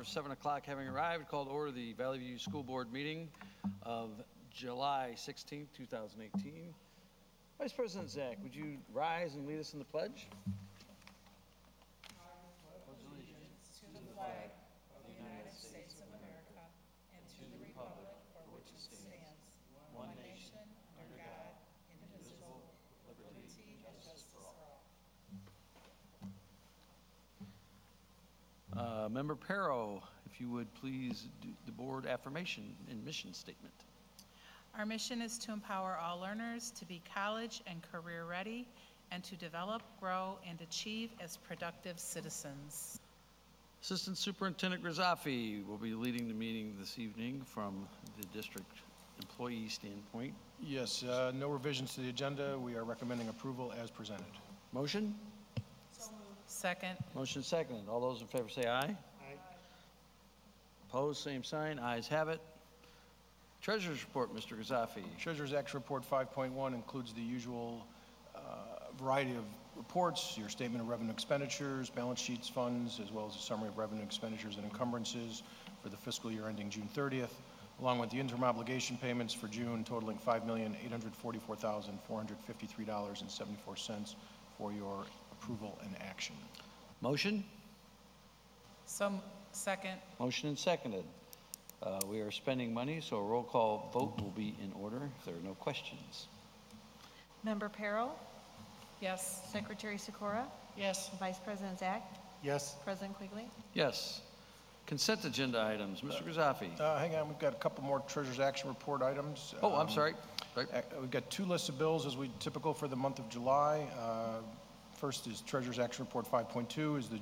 of 7 o'clock having arrived, call to order the Valley View School Board meeting of July 16th, 2018. Vice President Zach, would you rise and lead us in the pledge? Member Perro, if you would please do the board affirmation and mission statement. Our mission is to empower all learners to be college and career ready and to develop, grow, and achieve as productive citizens. Assistant Superintendent Grizafi will be leading the meeting this evening from the district employee standpoint. Yes, no revisions to the agenda. We are recommending approval as presented. Motion? Second. Motion seconded. All those in favor say aye. Aye. Opposed, same sign. Ayes have it. Treasurer's report, Mr. Grizafi. Treasurer's Action Report 5.1 includes the usual variety of reports, your statement of revenue expenditures, balance sheets, funds, as well as a summary of revenue expenditures and encumbrances for the fiscal year ending June 30th, along with the interim obligation payments for June totaling $5,844,453.74 for your approval and action. Motion? Second. Motion and seconded. We are spending money, so a roll call vote will be in order if there are no questions. Member Perro? Yes. Secretary Sikora? Yes. Vice President Zach? Yes. President Quigley? Yes. Consent agenda items. Mr. Grizafi. Hang on, we've got a couple more Treasurer's Action Report items. Oh, I'm sorry. We've got two lists of bills as we typical for the month of July. First is Treasurer's Action Report 5.2 is the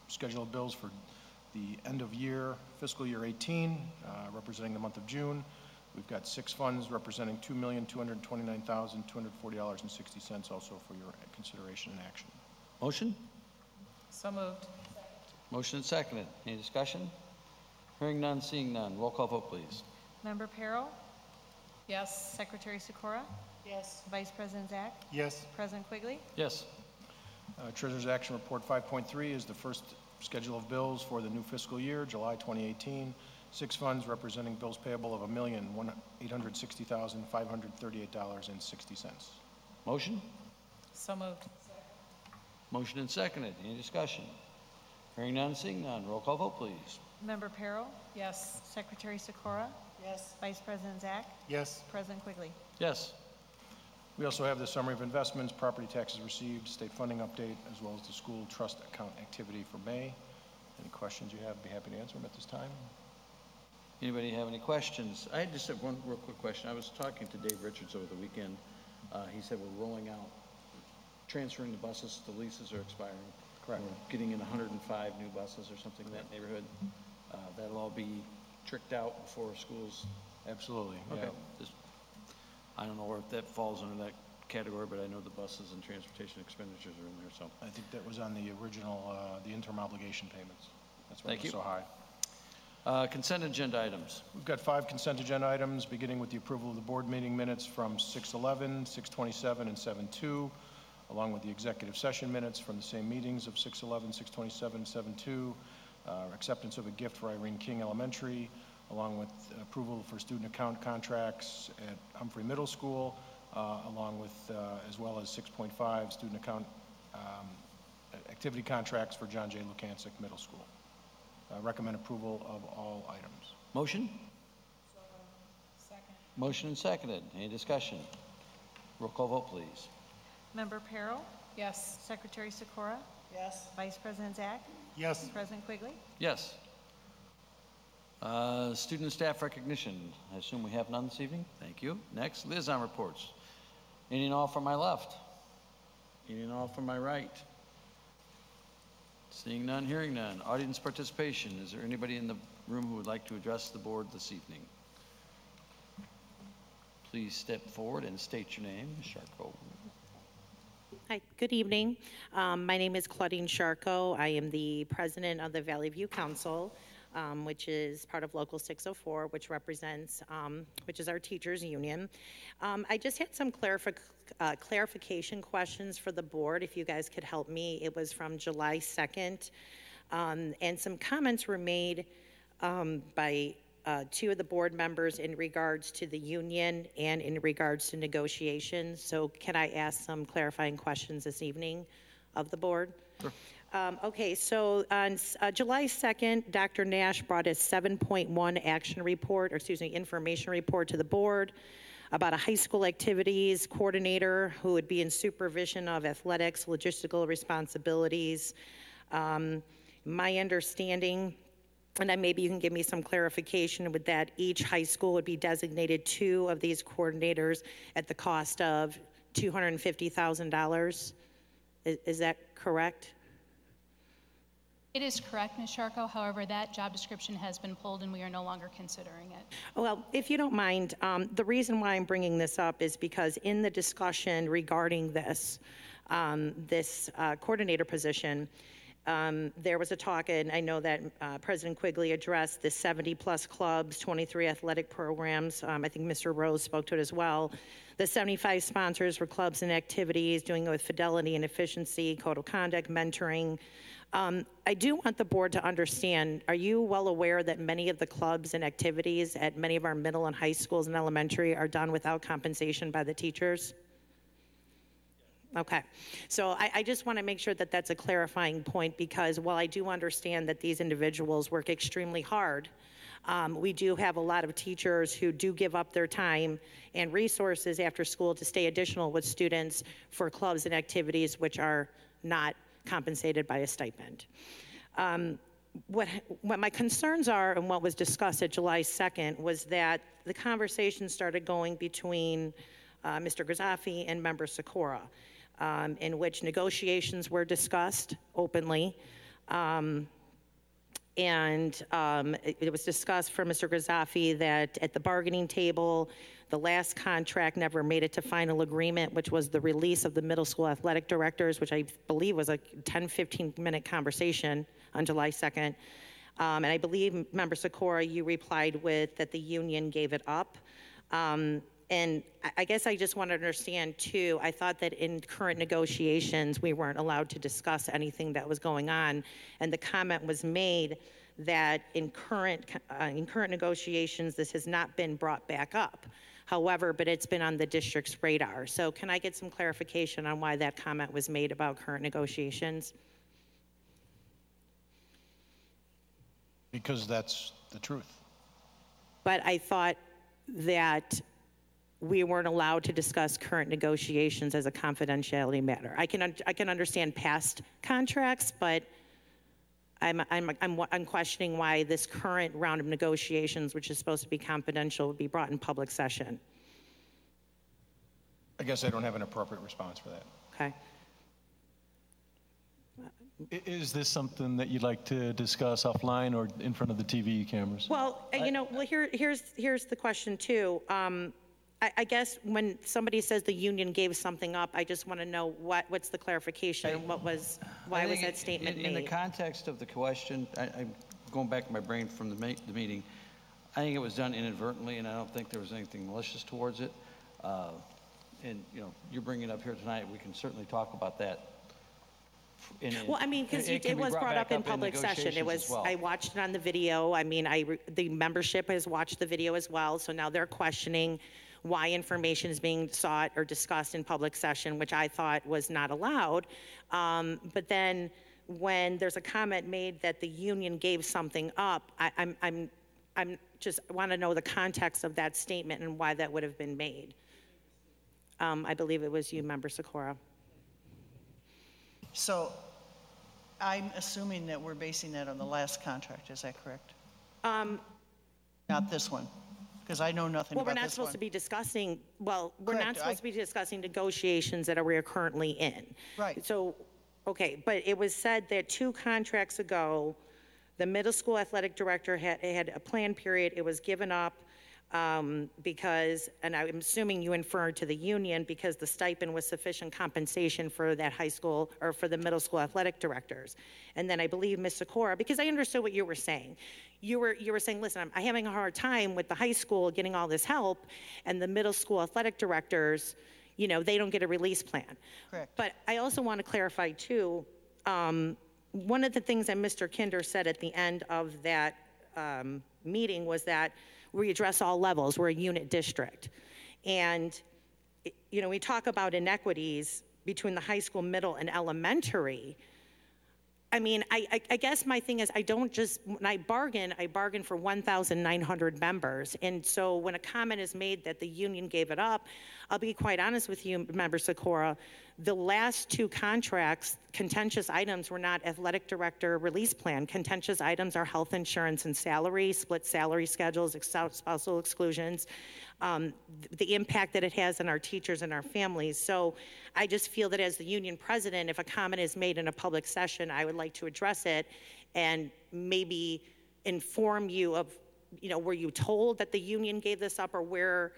schedule of bills for the end of year, fiscal year 18, representing the month of June. We've got 6 funds representing $2,229,240.60 also for your consideration and action. Motion? So moved. Motion and seconded. Any discussion? Hearing none, seeing none. Roll call vote, please. Member Perro? Yes. Secretary Sikora? Yes. Vice President Zach? Yes. President Quigley? Yes. Treasurer's Action Report 5.3 is the first schedule of bills for the new fiscal year, July 2018. 6 funds representing bills payable of $1,860,538.60. Motion? So moved. Motion and seconded. Any discussion? Hearing none, seeing none. Roll call vote, please. Member Perro? Yes. Secretary Sikora? Yes. Vice President Zach? Yes. President Quigley? Yes. We also have the summary of investments, property taxes received, state funding update, as well as the school trust account activity for May. Any questions you have, I'd be happy to answer them at this time. Anybody have any questions? I just have one real quick question. I was talking to Dave Richards over the weekend. He said we're rolling out, transferring the buses, the leases are expiring. Correct. We're getting in 105 new buses or something in that neighborhood. That'll all be tricked out before schools. Absolutely. Okay. Yeah. Just, I don't know where that falls under that category, but I know the buses and transportation expenditures are in there, so. I think that was on the original, the interim obligation payments. That's why Thank it was you. so high. Consent agenda items. We've got 5 consent agenda items, beginning with the approval of the board meeting minutes from 6/11, 6/27, and 7/2, along with the executive session minutes from the same meetings of 6/11, 6/27, 7/2, acceptance of a gift for Irene King Elementary, along with approval for student account contracts at Humphrey Middle School, along with, as well as 6.5 student account activity contracts for John J. Lukancic Middle School. Recommend approval of all items. Motion? Second. Motion and seconded. Any discussion? Roll call vote, please. Member Perro? Yes. Secretary Sikora? Yes. Vice President Zach? Yes. President Quigley? Yes. Student and staff recognition. I assume we have none this evening. Thank you. Next, liaison reports. Any and all from my left? Any and all from my right? Seeing none, hearing none. Audience participation. Is there anybody in the room who would like to address the board this evening? Please step forward and state your name. Ms. Sharko. Hi, good evening. My name is Claudine Sharko. I am the president of the Valley View Council, which is part of Local 604, which represents, which is our teachers union. I just had some clarification questions for the board, if you guys could help me. It was from July 2nd, and some comments were made by two of the board members in regards to the union and in regards to negotiations. So can I ask some clarifying questions this evening of the board? Sure. Okay, so on July 2nd, Dr. Nash brought a 7.1 action report, or excuse me, information report to the board about a high school activities coordinator who would be in supervision of athletics, logistical responsibilities. My understanding, and then maybe you can give me some clarification with that, each high school would be designated 2 of these coordinators at the cost of $250,000. Is that correct? It is correct, Ms. Sharko. However, that job description has been pulled and we are no longer considering it. Well, if you don't mind, the reason why I'm bringing this up is because in the discussion regarding this, coordinator position, there was a talk, and I know that President Quigley addressed the 70-plus clubs, 23 athletic programs. I think Mr. Rose spoke to it as well. The 75 sponsors for clubs and activities, doing it with fidelity and efficiency, code of conduct, mentoring. I do want the board to understand, are you well aware that many of the clubs and activities at many of our middle and high schools and elementary are done without compensation by the teachers? Okay, so I just want to make sure that that's a clarifying point, because while I do understand that these individuals work extremely hard, we do have a lot of teachers who do give up their time and resources after school to stay additional with students for clubs and activities which are not compensated by a stipend. What my concerns are, and what was discussed at July 2nd, was that the conversation started going between Mr. Grazafi and Member Sikora, in which negotiations were discussed openly. It was discussed from Mr. Grazafi that at the bargaining table, the last contract never made it to final agreement, which was the release of the middle school athletic directors, which I believe was a 10, 15-minute conversation on July 2nd. And I believe, Member Sikora, you replied with that the union gave it up. And I guess I just want to understand, too, I thought that in current negotiations, we weren't allowed to discuss anything that was going on. And the comment was made that in current negotiations, this has not been brought back up. However, but it's been on the district's radar. So can I get some clarification on why that comment was made about current negotiations? Because that's the truth. But I thought that we weren't allowed to discuss current negotiations as a confidentiality matter. I can understand past contracts, but I'm questioning why this current round of negotiations, which is supposed to be confidential, would be brought in public session. I guess I don't have an appropriate response for that. Okay. Is this something that you'd like to discuss offline or in front of the TV cameras? Well, here's the question too. I guess when somebody says the union gave something up, I just want to know what's the clarification, why was that statement made? In the context of the question, I'm going back in my brain from the meeting, I think it was done inadvertently, and I don't think there was anything malicious towards it. And, you're bringing it up here tonight, we can certainly talk about that. Well, I mean, because it was brought up in public session. It was, I watched it on the video. I mean, the membership has watched the video as well, so now they're questioning why information is being sought or discussed in public session, which I thought was not allowed. But then when there's a comment made that the union gave something up, I'm just want to know the context of that statement and why that would have been made. I believe it was you, Member Sikora. So I'm assuming that we're basing that on the last contract, is that correct? Not this one, because I know nothing Well, about this one. we're not supposed to be discussing, we're Correct. not supposed to be discussing negotiations that we are currently in. Right. So, okay, but it was said that 2 contracts ago, the middle school athletic director had a planned period. It was given up because, and I'm assuming you inferred to the union, because the stipend was sufficient compensation for that high school or for the middle school athletic directors. And then I believe Ms. Sikora, because I understood what you were saying. You were saying, listen, I'm having a hard time with the high school getting all this help, and the middle school athletic directors, they don't get a release plan. Correct. But I also want to clarify too, one of the things that Mr. Kinder said at the end of that meeting was that we address all levels. We're a unit district. And, you know, we talk about inequities between the high school, middle, and elementary. I mean, I guess my thing is, I don't just, when I bargain for 1,900 members. And so when a comment is made that the union gave it up, I'll be quite honest with you, Member Sikora, the last two contracts, contentious items were not athletic director release plan. Contentious items are health insurance and salary, split salary schedules, spousal exclusions, the impact that it has on our teachers and our families. So I just feel that as the union president, if a comment is made in a public session, I would like to address it and maybe inform you of, you know, were you told that the union gave this up, or where?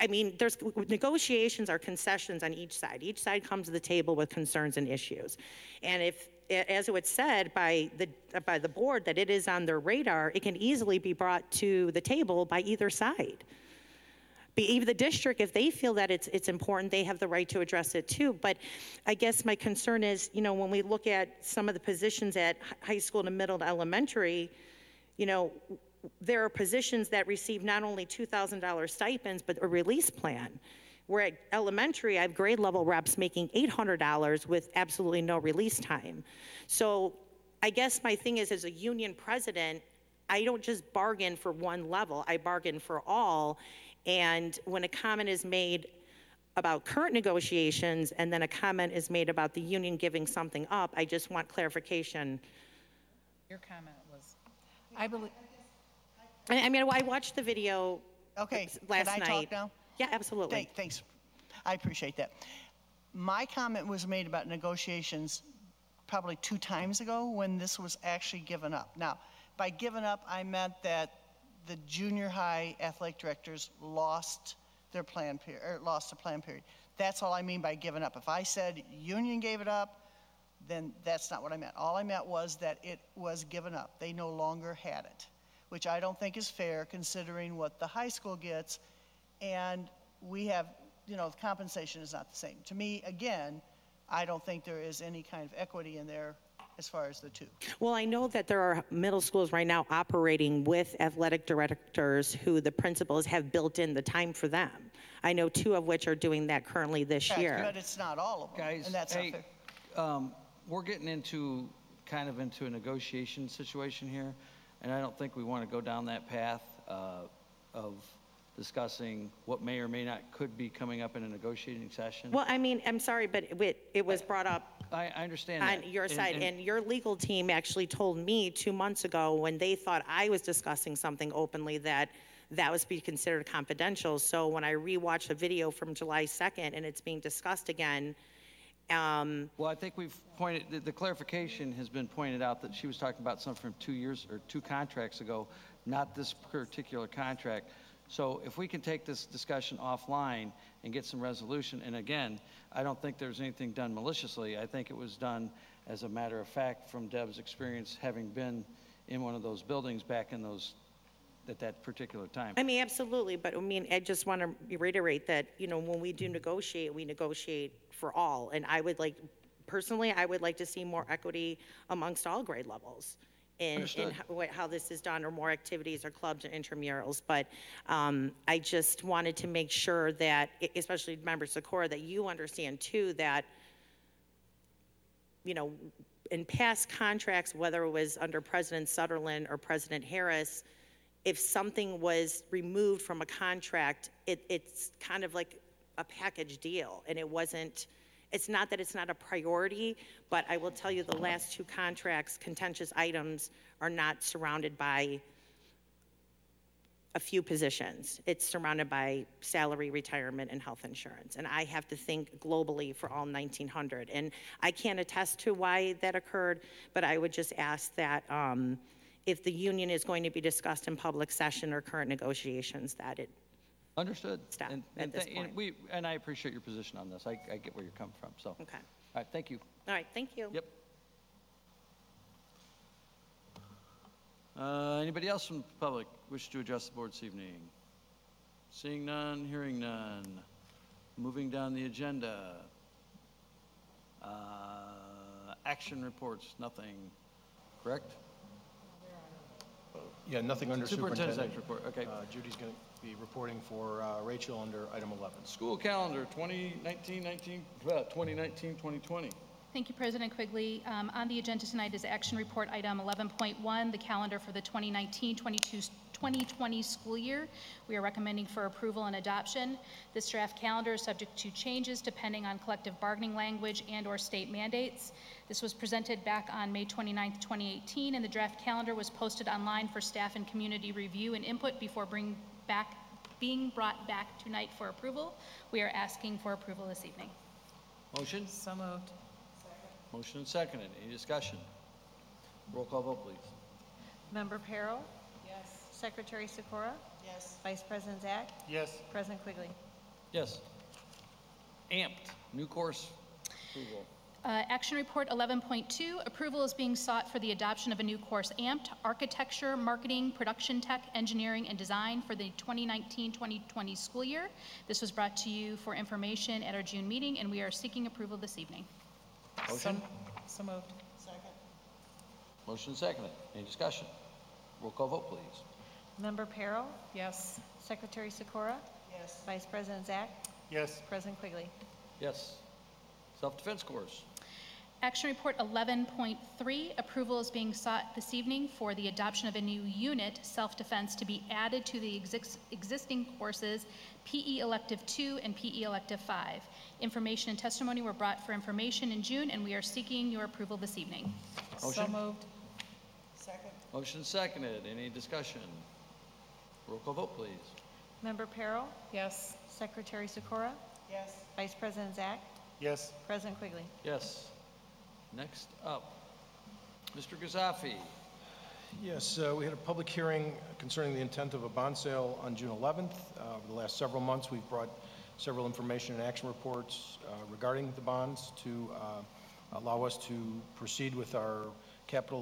I mean, there's negotiations are concessions on each side. Each side comes to the table with concerns and issues. And if, as it was said by the board, that it is on their radar, it can easily be brought to the table by either side. Even the district, if they feel that it's important, they have the right to address it too. But I guess my concern is, you know, when we look at some of the positions at high school to middle to elementary, you know, there are positions that receive not only $2,000 stipends, but a release plan. Where at elementary, I have grade level reps making $800 with absolutely no release time. So I guess my thing is, as a union president, I don't just bargain for one level, I bargain for all. And when a comment is made about current negotiations and then a comment is made about the union giving something up, I just want clarification. Your comment was, I believe. I mean, I watched the video Okay, last can I night. talk now? Yeah, absolutely. Thanks. I appreciate that. My comment was made about negotiations probably 2 times ago when this was actually given up. Now, by given up, I meant that the junior high athletic directors lost their plan period, or lost the plan period. That's all I mean by given up. If I said union gave it up, then that's not what I meant. All I meant was that it was given up. They no longer had it, which I don't think is fair considering what the high school gets. And we have, you know, the compensation is not the same. To me, again, I don't think there is any kind of equity in there as far as the two. Well, I know that there are middle schools right now operating with athletic directors who the principals have built in the time for them. I know 2 of which are doing that currently this year. But it's not all of them, Guys, and that's hey, not fair. we're getting into a negotiation situation here, and I don't think we want to go down that path of discussing what may or may not could be coming up in a negotiating session. Well, I mean, I'm sorry, but it was brought up I understand that. on your side, and your legal team actually told me 2 months ago when they thought I was discussing something openly that was to be considered confidential. So when I rewatched a video from July 2nd and it's being discussed again. Well, I think we've pointed, the clarification has been pointed out that she was talking about something from 2 years or 2 contracts ago, not this particular contract. So if we can take this discussion offline and get some resolution, and again, I don't think there's anything done maliciously. I think it was done as a matter of fact from Deb's experience having been in one of those buildings back in those, at that particular time. I mean, absolutely, but I mean, I just want to reiterate that, you know, when we do negotiate, we negotiate for all. And I would like, personally, I would like to see more equity amongst all grade levels in how this is done, or more activities or clubs or intramurals. But I just wanted to make sure that, especially Member Sikora, that you understand too that, you know, in past contracts, whether it was under President Sutherland or President Harris, if something was removed from a contract, it's kind of like a package deal, and it wasn't. It's not that it's not a priority, but I will tell you the last 2 contracts, contentious items, are not surrounded by a few positions. It's surrounded by salary, retirement, and health insurance. And I have to think globally for all 1,900. And I can't attest to why that occurred, but I would just ask that if the union is going to be discussed in public session or current negotiations, that it Understood. stop And at this point. and I appreciate your position on this. I get where you're coming from. So, Okay. all right, thank you. All right, thank you. Yep. Anybody else from the public wish to address the board this evening? Seeing none, hearing none. Moving down the agenda. Action reports, nothing. Correct? Yeah, nothing under Superintendent's superintendent. report, okay. Judy's going to be reporting for Rachel under item 11. School calendar 2019-2020. Thank you, President Quigley. On the agenda tonight is action report item 11.1, the calendar for the 2019-2020 school year. We are recommending for approval and adoption. This draft calendar is subject to changes depending on collective bargaining language and/or state mandates. This was presented back on May 29th, 2018, and the draft calendar was posted online for staff and community review and input before being brought back tonight for approval. We are asking for approval this evening. Motion? So moved. Motion and seconded. Any discussion? Roll call vote, please. Member Peril, Yes. Secretary Sikora, Yes. Vice President Zach, Yes. President Quigley. Yes. Amped, new course approval. Action report 11.2, approval is being sought for the adoption of a new course, AMPed, Architecture, Marketing, Production Tech, Engineering, and Design for the 2019-2020 school year. This was brought to you for information at our June meeting, and we are seeking approval this evening. Motion? So moved. Second. Motion seconded. Any discussion? Roll call vote, please. Member Peril, Yes. Secretary Sikora, Yes. Vice President Zach, Yes. President Quigley. Yes. Self-defense course. Action report 11.3, approval is being sought this evening for the adoption of a new unit, self-defense, to be added to the existing courses PE Elective 2 and PE Elective 5. Information and testimony were brought for information in June, and we are seeking your approval this evening. So Motion? moved. Second. Motion seconded. Any discussion? Roll call vote, please. Member Peril, Yes. Secretary Sikora, Yes. Vice President Zach, Yes. President Quigley. Yes. Next up, Mr. Gazafi. Yes, we had a public hearing concerning the intent of a bond sale on June 11th. Over the last several months, we've brought several information and action reports regarding the bonds to allow us to proceed with our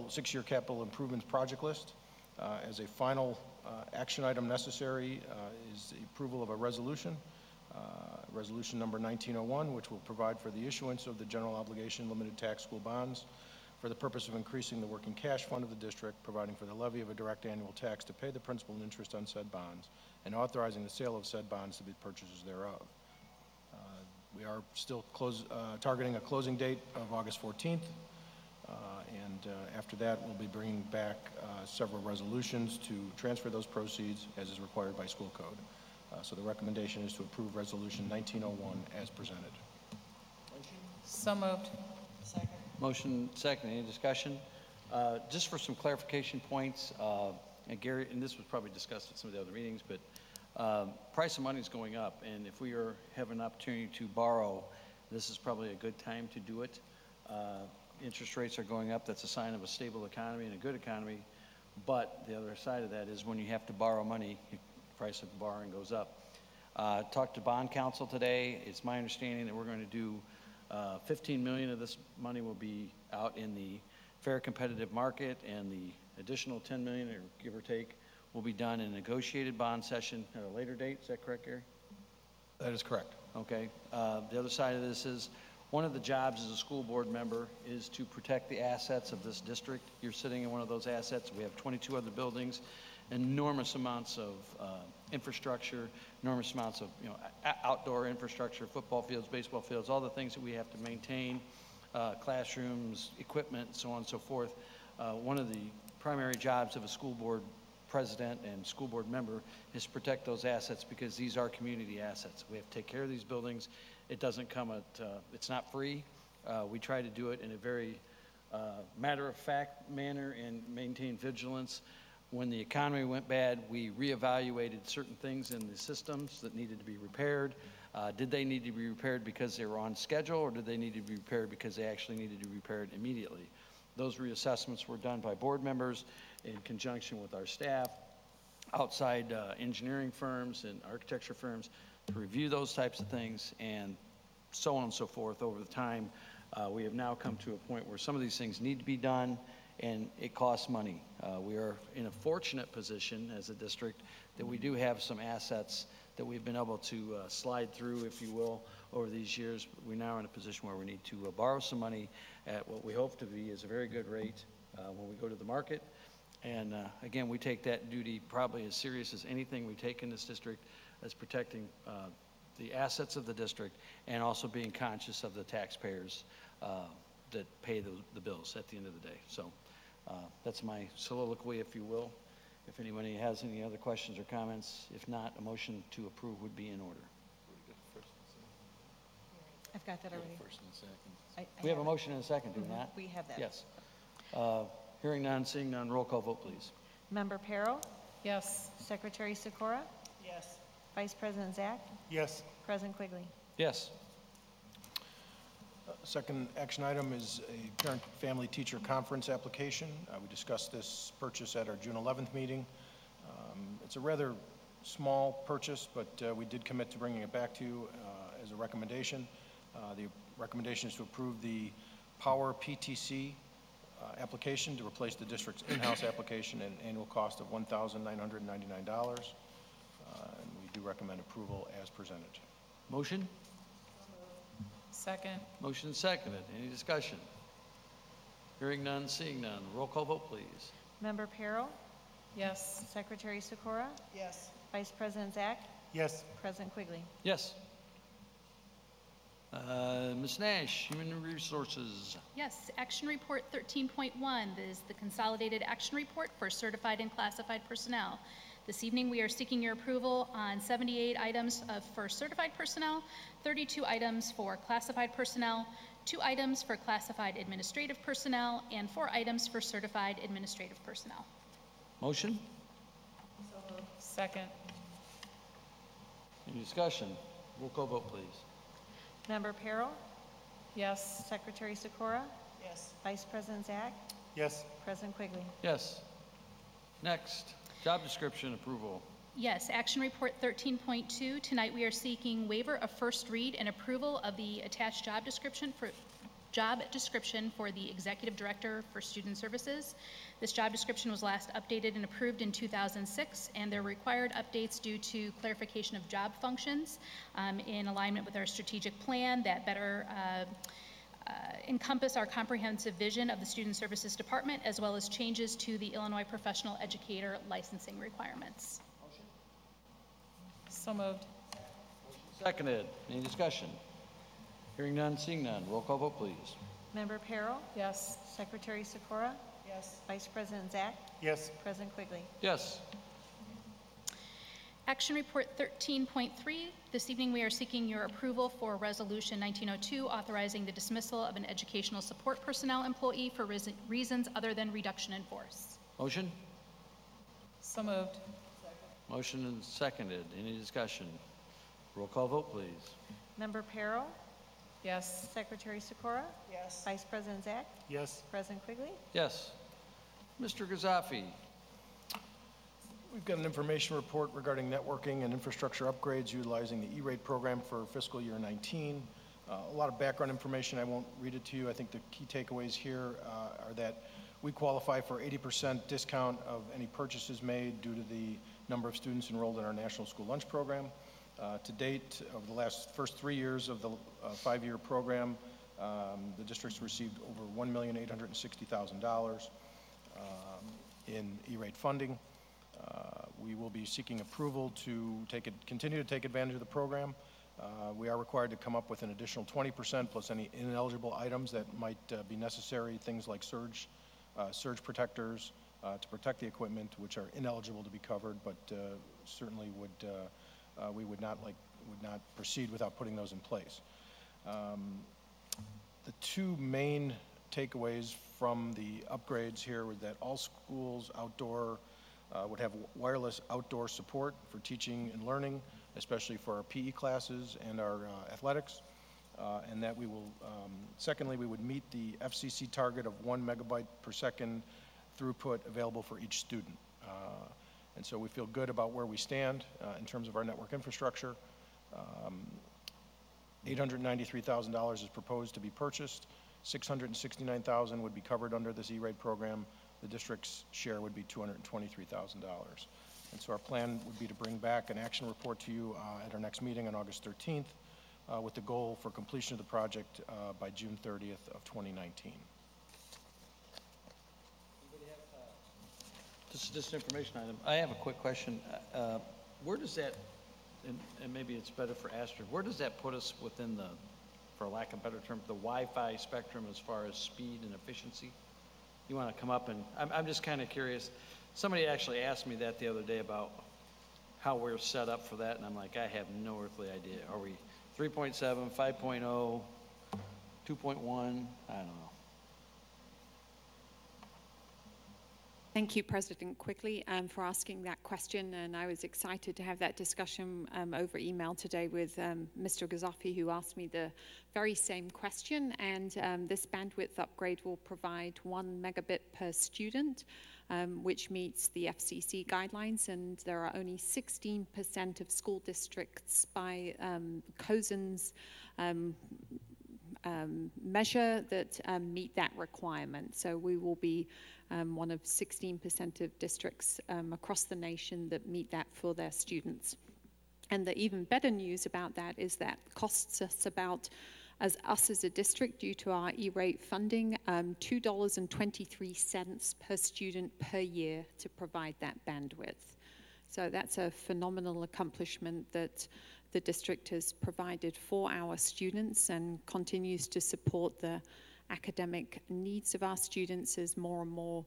six-year capital improvements project list. As a final action item necessary is the approval of a resolution, resolution number 1901, which will provide for the issuance of the general obligation limited tax school bonds for the purpose of increasing the working cash fund of the district, providing for the levy of a direct annual tax to pay the principal and interest on said bonds, and authorizing the sale of said bonds to be purchasers thereof. We are still targeting a closing date of August 14th, and after that, we'll be bringing back several resolutions to transfer those proceeds as is required by school code. So the recommendation is to approve Resolution 1901 as presented. So moved. Second. Motion second. Any discussion? Just for some clarification points, and Gary, and this was probably discussed at some of the other meetings, but price of money is going up, and if we have an opportunity to borrow, this is probably a good time to do it. Interest rates are going up. That's a sign of a stable economy and a good economy. But the other side of that is when you have to borrow money, the price of borrowing goes up. Talked to bond counsel today. It's my understanding that we're going to do 15 million of this money will be out in the fair competitive market, and the additional 10 million, or give or take, will be done in a negotiated bond session at a later date. Is that correct, Gary? That is correct. Okay. The other side of this is one of the jobs as a school board member is to protect the assets of this district. You're sitting in one of those assets. We have 22 other buildings, enormous amounts of infrastructure, enormous amounts of outdoor infrastructure, football fields, baseball fields, all the things that we have to maintain, classrooms, equipment, so on and so forth. One of the primary jobs of a school board president and school board member is to protect those assets, because these are community assets. We have to take care of these buildings. It doesn't come at, it's not free. We try to do it in a very matter-of-fact manner and maintain vigilance. When the economy went bad, we reevaluated certain things in the systems that needed to be repaired. Did they need to be repaired because they were on schedule, or did they need to be repaired because they actually needed to be repaired immediately? Those reassessments were done by board members in conjunction with our staff, outside engineering firms and architecture firms to review those types of things, and so on and so forth over the time. We have now come to a point where some of these things need to be done, and it costs money. We are in a fortunate position as a district that we do have some assets that we've been able to slide through, if you will, over these years. We're now in a position where we need to borrow some money at what we hope to be is a very good rate when we go to the market. And again, we take that duty probably as serious as anything we take in this district, as protecting the assets of the district and also being conscious of the taxpayers that pay the bills at the end of the day. So that's my soliloquy, if you will. If anybody has any other questions or comments, if not, a motion to approve would be in order. I've got that already. First and second. We have a motion and a second, do we not? We have that. Yes. Hearing none, seeing none, roll call vote, please. Member Perro, Yes. Secretary Sikora, Yes. Vice President Zach, Yes. President Quigley. Yes. Second action item is a parent-family teacher conference application. We discussed this purchase at our June 11th meeting. It's a rather small purchase, but we did commit to bringing it back to you as a recommendation. The recommendation is to approve the Power PTC application to replace the district's in-house application at an annual cost of $1,999. And we do recommend approval as presented. Motion? Second. Motion seconded. Any discussion? Hearing none, seeing none, roll call vote, please. Member Perro, Yes. Secretary Sikora, Yes. Vice President Zach, Yes. President Quigley. Yes. Ms. Nash, Human Resources. Yes, Action Report 13.1 is the Consolidated Action Report for Certified and Classified Personnel. This evening, we are seeking your approval on 78 items for certified personnel, 32 items for classified personnel, 2 items for classified administrative personnel, and 4 items for certified administrative personnel. Motion? Second. Any discussion? Roll call vote, please. Member Perro, Yes. Secretary Sikora, Yes. Vice President Zach, Yes. President Quigley. Yes. Next, job description approval. Yes, Action Report 13.2. Tonight, we are seeking waiver of first read and approval of the attached job description for the Executive Director for Student Services. This job description was last updated and approved in 2006, and there are required updates due to clarification of job functions in alignment with our strategic plan that better encompass our comprehensive vision of the Student Services Department, as well as changes to the Illinois Professional Educator licensing requirements. So moved. Seconded. Any discussion? Hearing none, seeing none, roll call vote, please. Member Perro, Yes. Secretary Sikora, Yes. Vice President Zach, Yes. President Quigley. Yes. Action Report 13.3. This evening, we are seeking your approval for Resolution 1902, authorizing the dismissal of an educational support personnel employee for reasons other than reduction in force. Motion? So moved. Motion and seconded. Any discussion? Roll call vote, please. Member Perro, Yes. Secretary Sikora, Yes. Vice President Zach, Yes. President Quigley. Yes. Mr. Gazafi. We've got an information report regarding networking and infrastructure upgrades utilizing the E-rate program for fiscal year 19. A lot of background information. I won't read it to you. I think the key takeaways here are that we qualify for 80% discount of any purchases made due to the number of students enrolled in our National School Lunch Program. To date, over the first 3 years of the 5-year program, the district's received over $1,860,000 in E-rate funding. We will be seeking approval to continue to take advantage of the program. We are required to come up with an additional 20% plus any ineligible items that might be necessary, things like surge protectors to protect the equipment, which are ineligible to be covered, but certainly we would not proceed without putting those in place. The two main takeaways from the upgrades here were that all schools outdoor would have wireless outdoor support for teaching and learning, especially for our PE classes and our athletics, and that we will, secondly, we would meet the FCC target of 1 megabyte per second throughput available for each student. And so we feel good about where we stand in terms of our network infrastructure. $893,000 is proposed to be purchased. $669,000 would be covered under this E-rate program. The district's share would be $223,000. And so our plan would be to bring back an action report to you at our next meeting on August 13th with the goal for completion of the project by June 30th of 2019. This is just an information item. I have a quick question. Where does that, and maybe it's better for Astrid, where does that put us within the, for lack of a better term, the Wi-Fi spectrum as far as speed and efficiency? You want to come up and, I'm just kind of curious. Somebody actually asked me that the other day about how we're set up for that, and I'm like, I have no earthly idea. Are we 3.7, 5.0, 2.1? I don't know. Thank you, President, quickly for asking that question. And I was excited to have that discussion over email today with Mr. Gazzafi, who asked me the very same question. And this bandwidth upgrade will provide 1 megabit per student, which meets the FCC guidelines. And there are only 16% of school districts by COSN's measure that meet that requirement. So we will be one of 16% of districts across the nation that meet that for their students. And the even better news about that is that costs us about, as a district, due to our E-rate funding, $2.23 per student per year to provide that bandwidth. So that's a phenomenal accomplishment that the district has provided for our students and continues to support the academic needs of our students as more and more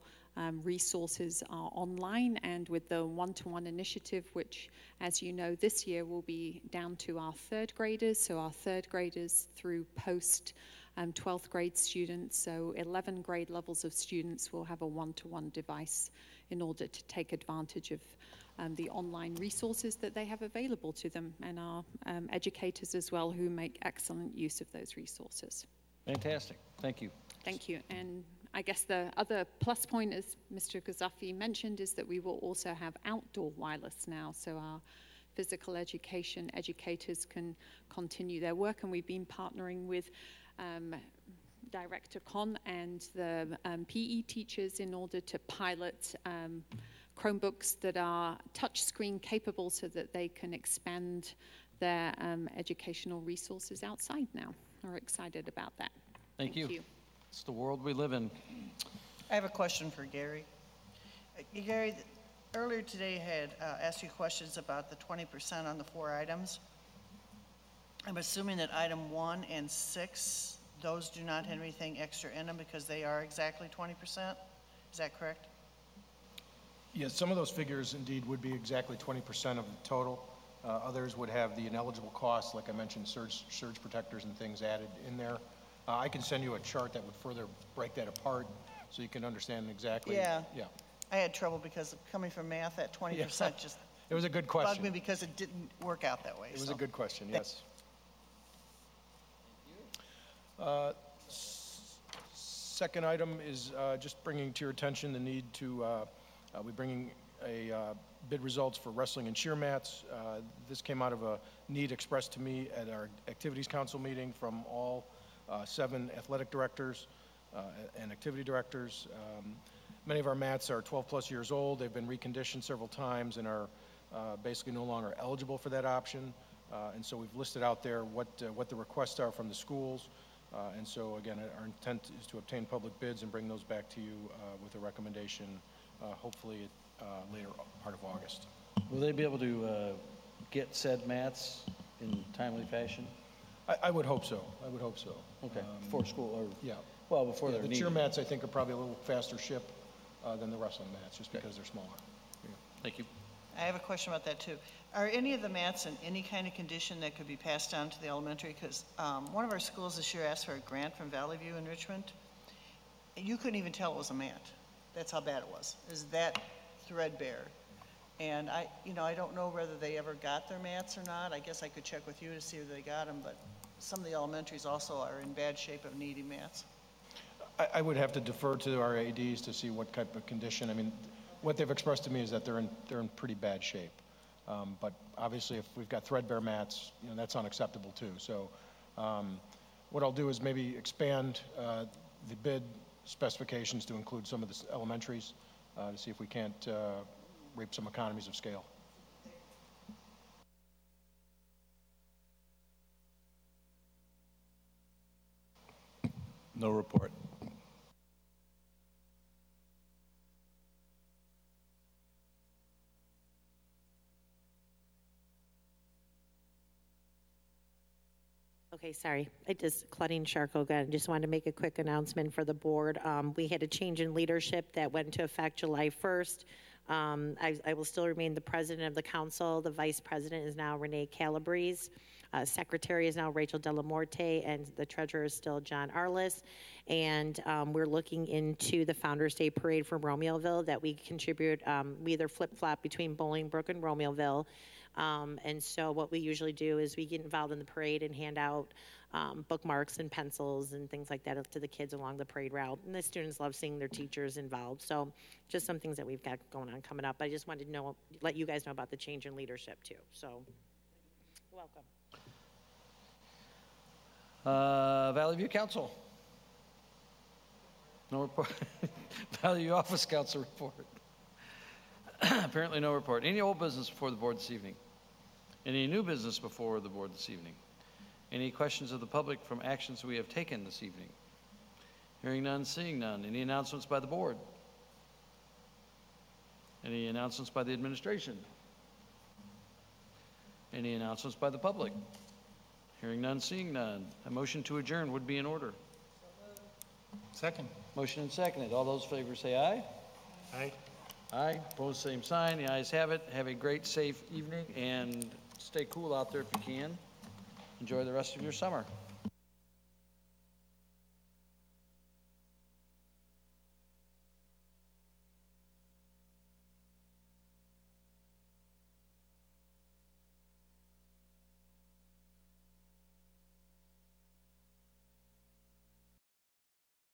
resources are online, and with the one-to-one initiative, which, as you know, this year will be down to our third graders. So our third graders through post 12th grade students, so 11 grade levels of students will have a one-to-one device in order to take advantage of the online resources that they have available to them, and our educators as well, who make excellent use of those resources. Fantastic. Thank you. Thank you. And I guess the other plus point, as Mr. Gazzafi mentioned, is that we will also have outdoor wireless now, so our physical education educators can continue their work, and we've been partnering with Director Con and the PE teachers in order to pilot Chromebooks that are touchscreen capable so that they can expand their educational resources outside now. We're excited about that. Thank you. It's the world we live in. I have a question for Gary. Gary, earlier today had asked you questions about the 20% on the 4 items. I'm assuming that item 1 and 6, those do not have anything extra in them because they are exactly 20%? Is that correct? Yes, some of those figures indeed would be exactly 20% of the total. Others would have the ineligible costs, like I mentioned, surge protectors and things added in there. I can send you a chart that would further break that apart so you can understand exactly. Yeah. Yeah. I had trouble because coming from math, that 20% just It was a good bugged question. me because it didn't work out that way. It was so. a good question, yes. Second item is just bringing to your attention the need to, we're bringing a bid results for wrestling and cheer mats. This came out of a need expressed to me at our Activities Council meeting from all 7 athletic directors and activity directors. Many of our mats are 12 plus years old. They've been reconditioned several times and are basically no longer eligible for that option. And so we've listed out there what the requests are from the schools. And so again, our intent is to obtain public bids and bring those back to you with a recommendation, hopefully later part of August. Will they be able to get said mats in timely fashion? I would hope so. I would hope so. Okay, before school or? Yeah. Well, before they're The needed. cheer mats, I think, are probably a little faster ship than the wrestling mats, just because they're smaller. Yeah. Thank you. I have a question about that too. Are any of the mats in any kind of condition that could be passed down to the elementary? Because one of our schools this year asked for a grant from Valley View in Richmond. You couldn't even tell it was a mat. That's how bad it was. It was that threadbare. And I don't know whether they ever got their mats or not. I guess I could check with you to see if they got them, but some of the elementaries also are in bad shape of needing mats. I would have to defer to our ADs to see what type of condition. I mean, what they've expressed to me is that they're in pretty bad shape. But obviously, if we've got threadbare mats, that's unacceptable too. So what I'll do is maybe expand the bid specifications to include some of the elementaries to see if we can't reap some economies of scale. No report. Okay, sorry. Claudine Sharko again. Just wanted to make a quick announcement for the board. We had a change in leadership that went into effect July 1st. I will still remain the president of the council. The vice president is now Renee Calabrese. Secretary is now Rachel Delamorte, and the treasurer is still John Arliss. And we're looking into the Founders Day Parade from Romeoville that we contribute. We either flip-flop between Bolingbrook and Romeoville. And so what we usually do is we get involved in the parade and hand out bookmarks and pencils and things like that to the kids along the parade route. And the students love seeing their teachers involved. So just some things that we've got going on coming up. I just wanted to let you guys know about the change in leadership too. So welcome. Valley View Council. No report. Valley View Office Council report. Apparently no report. Any old business before the board this evening? Any new business before the board this evening? Any questions of the public from actions we have taken this evening? Hearing none, seeing none. Any announcements by the board? Any announcements by the administration? Any announcements by the public? Hearing none, seeing none. A motion to adjourn would be in order. Second. Motion and seconded. All those in favor say aye. Aye. Aye. Opposed, same sign. The ayes have it. Have a great, safe evening, and stay cool out there if you can. Enjoy the rest of your summer.